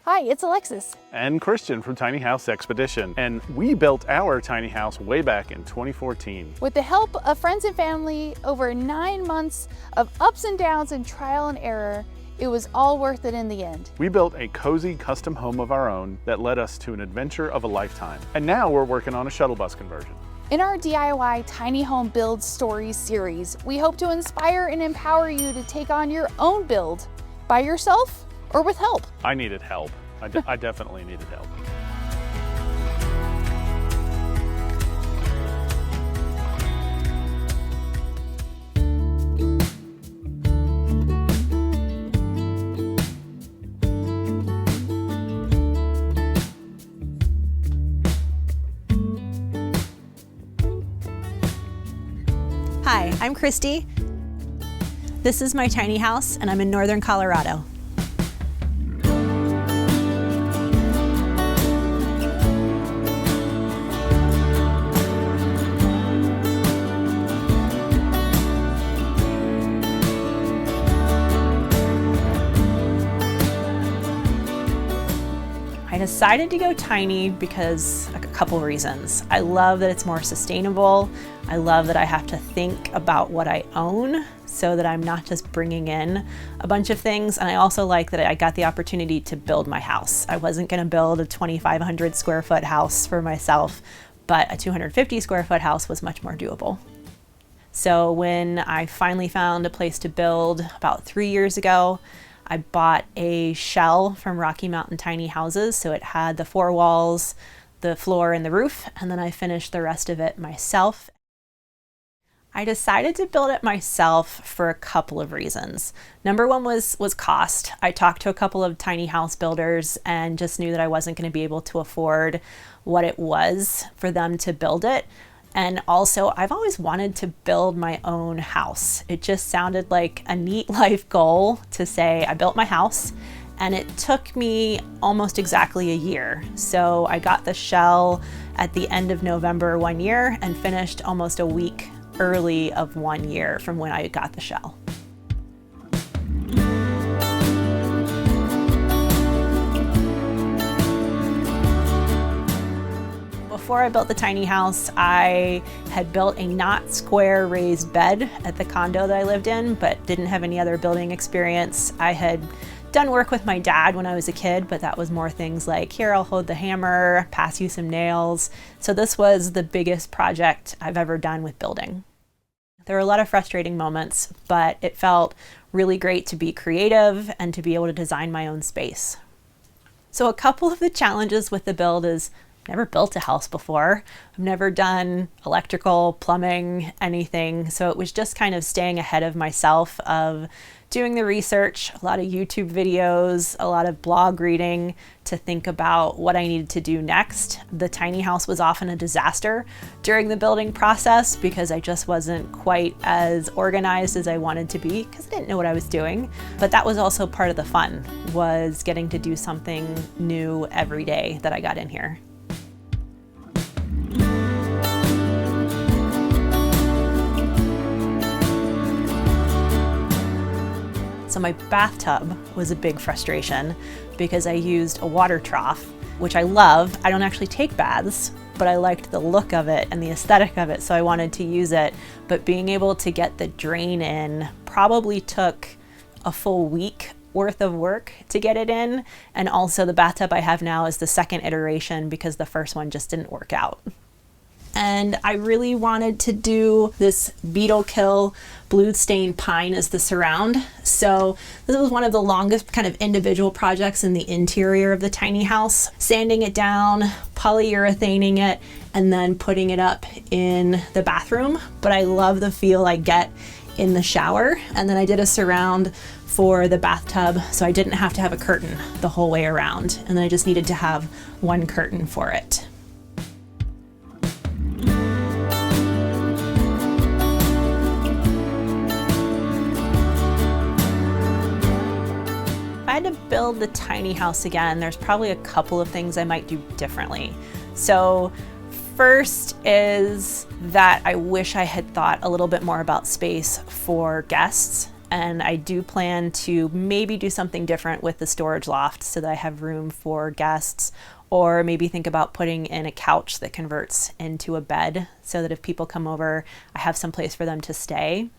Hi, it's Alexis. And Christian from Tiny House Expedition. And we built our tiny house way back in 2014. With the help of friends and family, over 9 months of ups and downs and trial and error, it was all worth it in the end. We built a cozy custom home of our own that led us to an adventure of a lifetime. And now we're working on a shuttle bus conversion. In our DIY Tiny Home Build Stories series, we hope to inspire and empower you to take on your own build by yourself or with help. I needed help. I definitely needed help. Hi, I'm Kristie. This is my tiny house, and I'm in northern Colorado. I decided to go tiny because a couple reasons. I love that it's more sustainable. I love that I have to think about what I own so that I'm not just bringing in a bunch of things. And I also like that I got the opportunity to build my house. I wasn't going to build a 2,500 square foot house for myself, but a 250 square foot house was much more doable. So when I finally found a place to build about 3 years ago, I bought a shell from Rocky Mountain Tiny Houses. So it had the 4 walls, the floor, and the roof, and then I finished the rest of it myself. I decided to build it myself for a couple of reasons. Number one was cost. I talked to a couple of tiny house builders and just knew that I wasn't going to be able to afford what it was for them to build it. And also, I've always wanted to build my own house. It just sounded like a neat life goal to say, I built my house, and it took me almost exactly a year. So I got the shell at the end of November 1 year and finished almost a week early of 1 year from when I got the shell. Before I built the tiny house, I had built a not square raised bed at the condo that I lived in, but didn't have any other building experience. I had done work with my dad when I was a kid, but that was more things like, here, I'll hold the hammer, pass you some nails. So this was the biggest project I've ever done with building. There were a lot of frustrating moments, but it felt really great to be creative and to be able to design my own space. So a couple of the challenges with the build is I've never built a house before. I've never done electrical, plumbing, anything. So it was just kind of staying ahead of myself of doing the research, a lot of YouTube videos, a lot of blog reading to think about what I needed to do next. The tiny house was often a disaster during the building process because I just wasn't quite as organized as I wanted to be because I didn't know what I was doing. But that was also part of the fun, was getting to do something new every day that I got in here. So my bathtub was a big frustration because I used a water trough, which I love. I don't actually take baths, but I liked the look of it and the aesthetic of it, so I wanted to use it. But being able to get the drain in probably took a full week worth of work to get it in. And also the bathtub I have now is the second iteration because the first one just didn't work out. And I really wanted to do this beetle kill blue stained pine as the surround. So this was one of the longest kind of individual projects in the interior of the tiny house. Sanding it down, polyurethaning it, and then putting it up in the bathroom. But I love the feel I get in the shower. And then I did a surround for the bathtub, so I didn't have to have a curtain the whole way around. And then I just needed to have one curtain for it. I had to build the tiny house again, there's probably a couple of things I might do differently. So first is that I wish I had thought a little bit more about space for guests and I do plan to maybe do something different with the storage loft so that I have room for guests, or maybe think about putting in a couch that converts into a bed so that if people come over, I have some place for them to stay.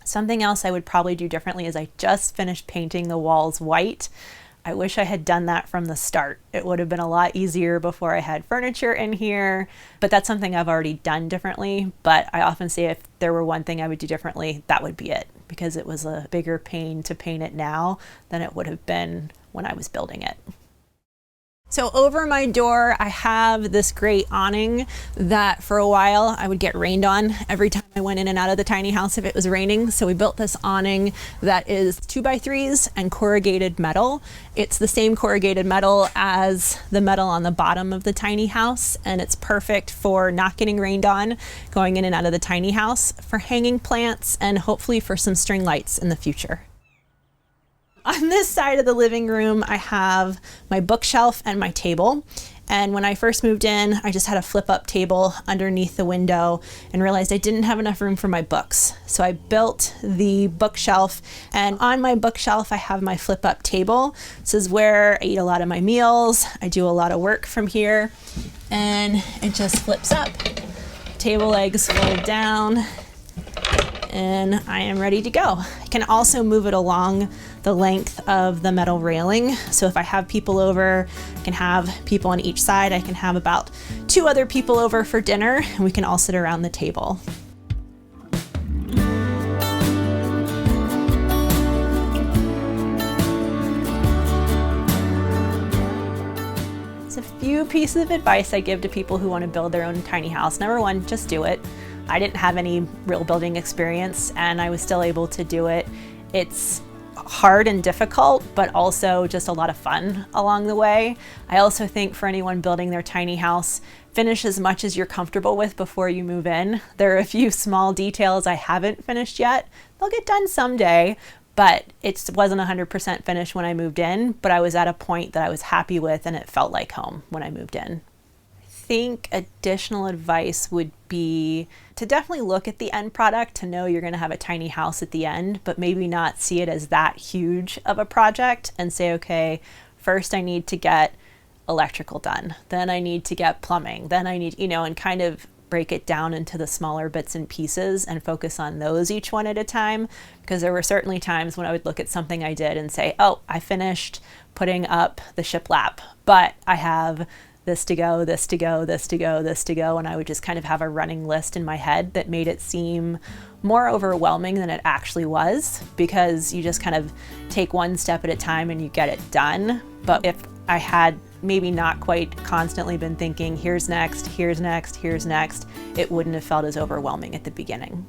Something else I would probably do differently is I just finished painting the walls white. I wish I had done that from the start. It would have been a lot easier before I had furniture in here, but that's something I've already done differently. But I often say if there were one thing I would do differently, that would be it, because it was a bigger pain to paint it now than it would have been when I was building it. So over my door, I have this great awning that for a while I would get rained on every time I went in and out of the tiny house if it was raining. So we built this awning that is 2x3s and corrugated metal. It's the same corrugated metal as the metal on the bottom of the tiny house, and it's perfect for not getting rained on going in and out of the tiny house, for hanging plants, and hopefully for some string lights in the future. On this side of the living room, I have my bookshelf and my table. And when I first moved in, I just had a flip-up table underneath the window and realized I didn't have enough room for my books. So I built the bookshelf, and on my bookshelf, I have my flip-up table. This is where I eat a lot of my meals. I do a lot of work from here, and it just flips up. Table legs fold down, and I am ready to go. I can also move it along the length of the metal railing. So if I have people over, I can have people on each side. I can have about 2 other people over for dinner, and we can all sit around the table. There's a few pieces of advice I give to people who want to build their own tiny house. Number 1, just do it. I didn't have any real building experience, and I was still able to do it. It's hard and difficult, but also just a lot of fun along the way. I also think for anyone building their tiny house, finish as much as you're comfortable with before you move in. There are a few small details I haven't finished yet. They'll get done someday, but it wasn't 100% finished when I moved in, but I was at a point that I was happy with, and it felt like home when I moved in. I think additional advice would be to definitely look at the end product to know you're going to have a tiny house at the end, but maybe not see it as that huge of a project and say, okay, first I need to get electrical done, then I need to get plumbing, then I need, and kind of break it down into the smaller bits and pieces and focus on those each one at a time. Because there were certainly times when I would look at something I did and say, oh, I finished putting up the shiplap, but I have this to go, this to go, this to go, this to go. And I would just kind of have a running list in my head that made it seem more overwhelming than it actually was, because you just kind of take one step at a time and you get it done. But if I had maybe not quite constantly been thinking, here's next, here's next, here's next, it wouldn't have felt as overwhelming at the beginning.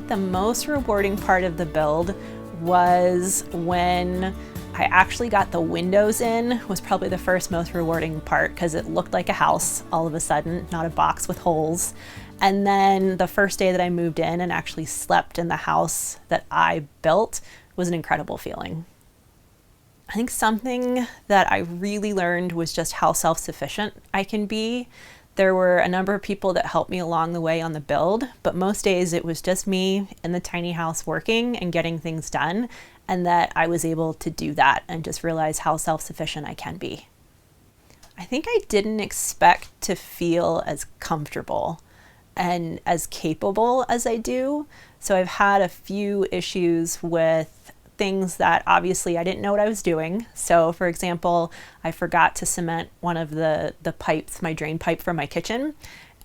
The most rewarding part of the build was when I actually got the windows in. Was probably the first most rewarding part, because it looked like a house all of a sudden, not a box with holes. And then the first day that I moved in and actually slept in the house that I built was an incredible feeling. I think something that I really learned was just how self-sufficient I can be. There were a number of people that helped me along the way on the build, but most days it was just me in the tiny house working and getting things done, and that I was able to do that and just realize how self-sufficient I can be. I think I didn't expect to feel as comfortable and as capable as I do. So I've had a few issues with things that obviously I didn't know what I was doing. So for example, I forgot to cement one of the pipes, my drain pipe for my kitchen,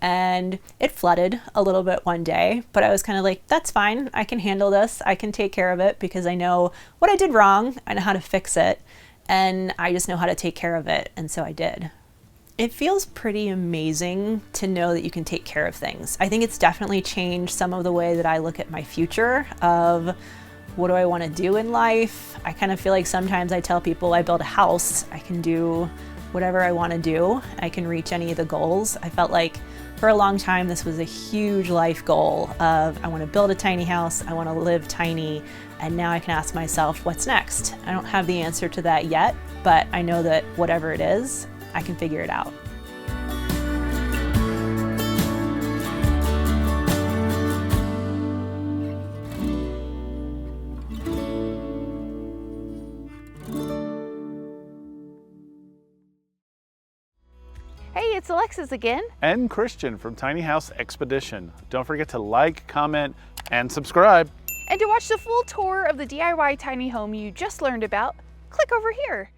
and it flooded a little bit one day, but I was kind of like, that's fine. I can handle this. I can take care of it because I know what I did wrong. I know how to fix it, and I just know how to take care of it. And so I did. It feels pretty amazing to know that you can take care of things. I think it's definitely changed some of the way that I look at my future of what do I want to do in life. I kind of feel like sometimes I tell people I build a house, I can do whatever I want to do. I can reach any of the goals. I felt like for a long time this was a huge life goal of I want to build a tiny house, I want to live tiny, and now I can ask myself, what's next? I don't have the answer to that yet, but I know that whatever it is, I can figure it out. Hey, it's Alexis again. And Christian from Tiny House Expedition. Don't forget to like, comment, and subscribe. And to watch the full tour of the DIY tiny home you just learned about, click over here.